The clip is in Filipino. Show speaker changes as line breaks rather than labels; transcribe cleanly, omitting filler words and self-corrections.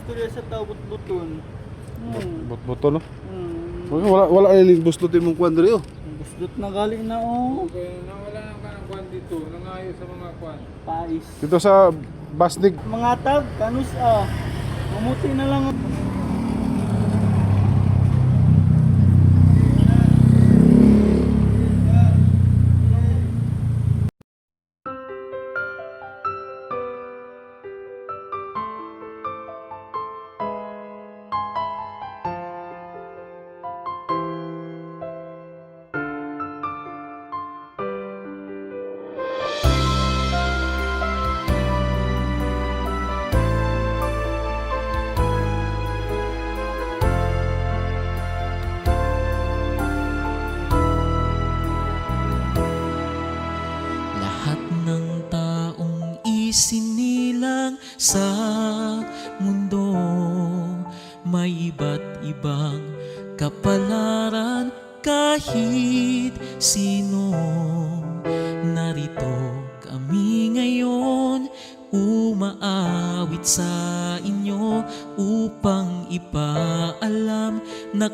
istorya sa tao but-buton.
Boto no.
Hmm.
Wala ni buslutin mong kwan diri oh.
Busdot na galing na oh.
Okay, wala nang kanang kwan dito, nangayo sa mga kwan.
Pais.
Dito sa Basnig.
Mga tag, kanus mamuti na lang.
Lahat ng taong isinilang sa mundo may iba't ibang kapalaran kahit sino. Narito kami ngayon umaawit sa inyo upang ipaalam na